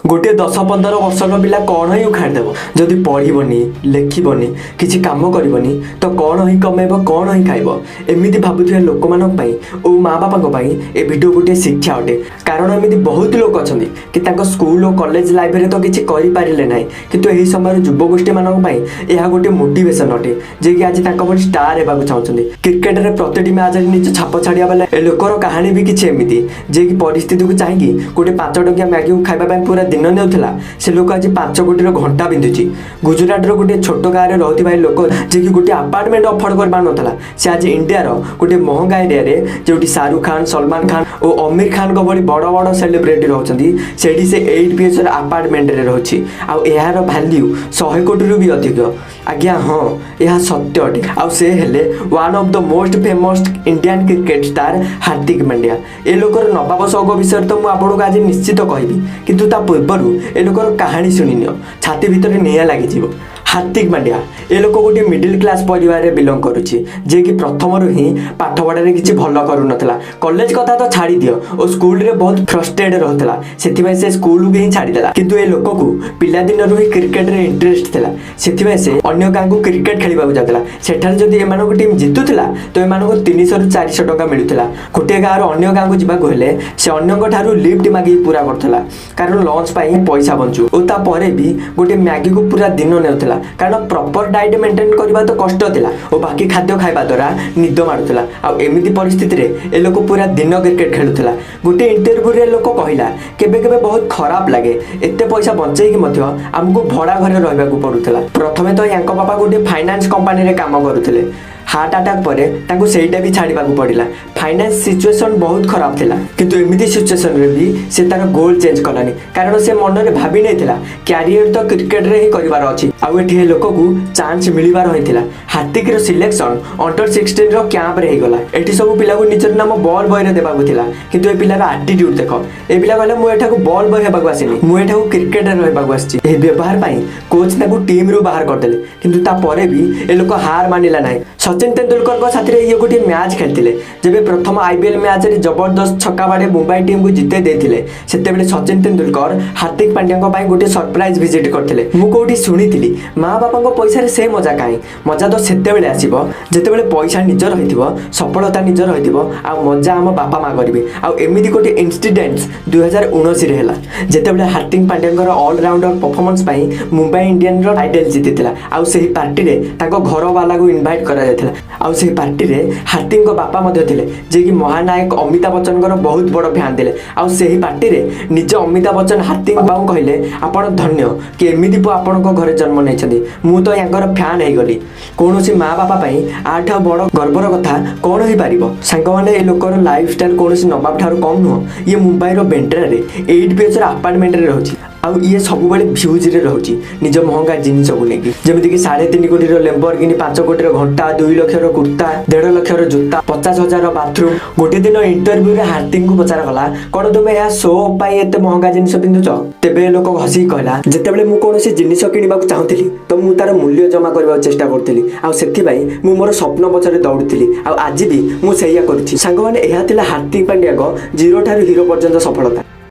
गोटे 10-15 वर्षर पिला कौन ही उखाड़देव जदि पढ़नी लेखनी किसी कम करनी तो कौन ही कमेब कौन ही खाइब एमती भावुवा लोक मानी माँ बापा ए भिडियो गोटे शिक्षा अटे। कारण एमती बहुत लोग अच्छा कि स्कूल और कॉलेज लाइफ में तो किसी करें ना कि यही समय युवगोष्ठी मानी यह गोटे मोटिवेशन अटे जे कि आज भली स्टार होगा चाहते। क्रिकेट में प्रति मैच निज छाप छाड़ा बेले ए लोकर कहानी भी किसी एमती जे कि परिस्थिति को चाहिए गोटे 5 टंकिया मैगी को खाइबा पूरा दिन नेउथला से लोक आज 5 कोटी घंटा बिंधुची। गुजरात गोटे छोट गाँव में रोकवा लोक जे कि गोटे अपार्टमेंट अफोर्ड कर पार से आज इंडिया गोटे महंगा एरिया रे जो शाहरुख खान सलमान खान और आमिर खान को बड़ी बड़ बड़ सेलिब्रिटी रोचंती से 8 BHK अपार्टमेंट रे रोची आउ यार वैल्यू 100 कोटी भी अधिक। आज्ञा हाँ यह सत्य अटे। आउ से हेले one of the most famous Indian cricket star Hardik Pandya. ए लोकर नवाब शौक विषय तो मुझे आज निश्चित कहबी किंतु ता पूर्व ए लोकर कहानी शुणी छाती भितर निया लगी। हार्दिक पांड्या ए लोक गोटे मिडिल क्लास परिवार में बिलंग करुच्ची जे कि प्रथम ही पाठ पढ़ारे किसी भल करूनला। कॉलेज कथा तो छाड़ी दियो और स्कूल रे बहुत फ्रस्ट्रेट रहता से स्कूल को ही छाड़देला किंतु ए लोक को पिला दिन ही क्रिकेट रे इंटरेस्ट था से अन्य गाँव को क्रिकेट खेलवाक जाता सेठार जदि एम टीम जितुला तो एम 300 ରୁ 400 टका मिलूला। गोटे गाँव अन्य गाँव को जावाक हेले से अन्य लिफ्ट मागिक पूरा करता कारण लंच पैसा बंचू और तापर भी गोटे मैगी को पूरा दिन नेउथला कारण प्रॉपर डाइट मेंटेन करबा तो कष्ट थिला और बाकी खाद्य खाइबा द्वारा निद मारुथला। आ एमिति परिस्थिति रे ए लोक पूरा दिन क्रिकेट खेलुथला। गोटे इंटरव्यू रे लोक कहिला केबे केबे बहुत खराब लागे एते पैसा बंचेई कि मध्य हमको भड़ा घरे रहबा को पड़ुथला। प्रथमे तो यांको बापा गोटे फाइनेंस कंपनी रे काम करुथले हार्ट अटैक पर सेटा भी छाड़ा पड़ा। फाइनेंस सिचुएशन बहुत खराब थिला किंतु एमिति सिचुएशन रे भी से तार गोल चेंज कलानी कारण से मन में भाभी नहीं थिला कैरियर तो क्रिकेट रे ही करिवार अछि। आउ एठी लोक को चांस मिलिबार होइथिला। हार्दिक रो सिलेक्शन अंडर 16 रो कैंप रे गला। एठी सब पिला को निजर नाम बॉल बॉय रे देबाको थिला किंतु ए पिलार एटीट्यूड देखो ए पिला कहले मु एठा को बॉल बॉय हेबाको आसिनी मु एठा को क्रिकेट रे रहबाको आछि। ए व्यवहार पई कोच ताको टीम रो बाहर कर देले किंतु ता परे भी ए लोक हार मानिला नाही। सचिन तेंदुलकर साथी ये गोटे मैच खेलते जब प्रथम IPL मैच रे जबरदस्त छक्का बाड़े मुंबई टीम को जिते देते से सचिन तेंदुलकर हार्दिक पांड्या गोटे सरप्राइज विजिट करते। मुझे शुणी माँ बापा पैसा से मजा कहीं मजा तो सेते आसो जिते पैसा निजर हो सफलता निजर हो मजा आम बापा माँ करेंगे। आमती गोटे इनसीडेंट्स 2019 है जिते Hardik Pandya allrounder performance Mumbai Indian title जीति से पार्टी में घर वाला को इनवाइट कर आउ से पार्टी रे हार्दिक बापा मध्य थिले जे कि महानायक अमिताभ बच्चन बहुत बड़ फैन थिले। आउ से पार्टी रे निज अमिताभ बच्चन हार्दिक बाबू कहले आपण धन्य कि एमिति पु आपण को घरे जन्म नहीं मु तो यांकर फैन हो गली। कौन सी माँ बापा आठ बड़ गर्वर कथा कौन हो पार सांग मैंने ए लोकर लाइफ स्टाइल कौन नवाब ठार कम नुह। ये मुंबई बेंड्रा रे 8 BHK अपार्टमेंट रे रही आउ ये सब भ्यूज रे रोचे निज महंगा जिनस को लेकिन जमीन कि 3.5 कोटी लेम्बोर्गिनी 5 कोटी घंटा 2 लाख कुर्ता 1.5 लाख जूता 50,000 बाथरूम। गोटे दिन इंटरव्यू रे हार्दिक को पचार गला कौन तुम यह शो एत महंगा जिनस पिंधुच तेबे लोक हसी कहला जितेबाला मु कौन जिनस किणवा चाहूली तो मु तार मूल्य जमा करने चेष्टा करी मु मोर स्वप्न पछरे दौड़ी आज भी मुझे करुँच। सांग मैंने यह हार्दिक पांड्या जीरो ठारू हीरो पर्यंत सफलता।